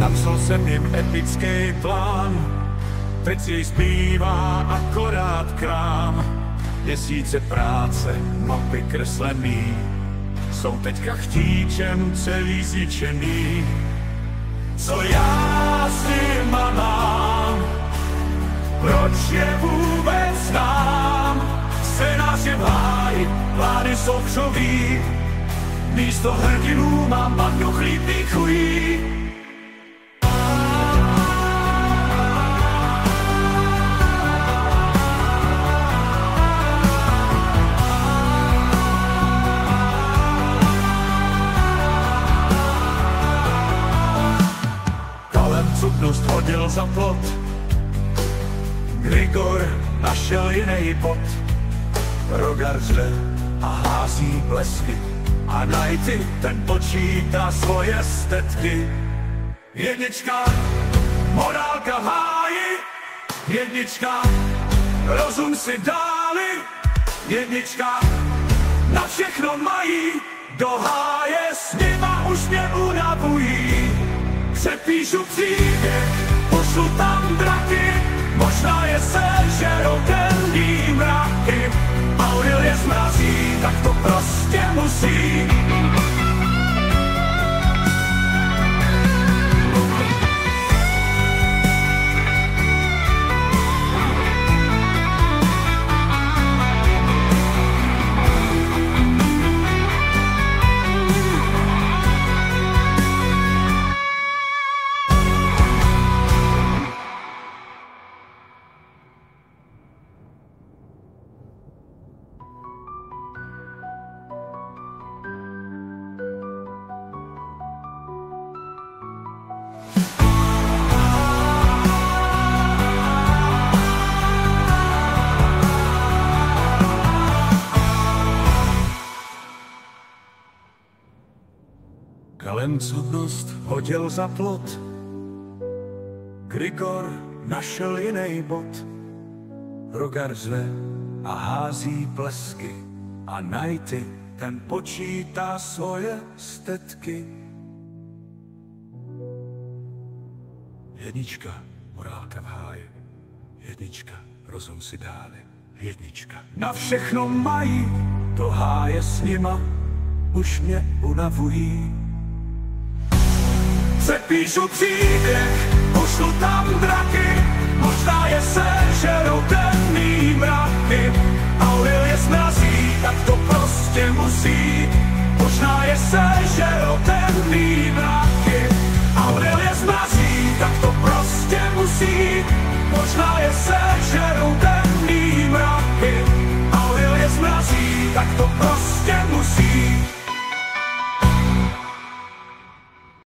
napsal jsem jim epický plán, teď si zbývá akorát krám. Měsíce práce, mapy kreslený, jsou teďka chtíčem celý zničený. Co já s nima mám, proč je vůbec znám? Scénář je v háji, plány jsou křoví, místo hrdinů mám bandu chlípných chují. Cudnost hodil za plot, Grigor našel jiný bod. Rogar řve a hází blesky a Nighty ten počítá svoje stetky. Jednička, morálka v háji, jednička, rozum si dáli, jednička, na všechno mají, do háje s nima už mě unavují. Přepíšu příběh, pošlu tam draky, možná je sežerou denní mraky. Auril je zmrazí, tak to prostě musí. Galen cudnost hodil za plot, Grigor našel jiný bod. Rogar řve a hází blesky a Nighty ten počítá svoje stetky. Jednička, morálka v háji, jednička, rozum si dáli, jednička. Na všechno mají, do háje s nima už mě unavují. Přepíšu příběh, pošlu tam draky, možná je sežerou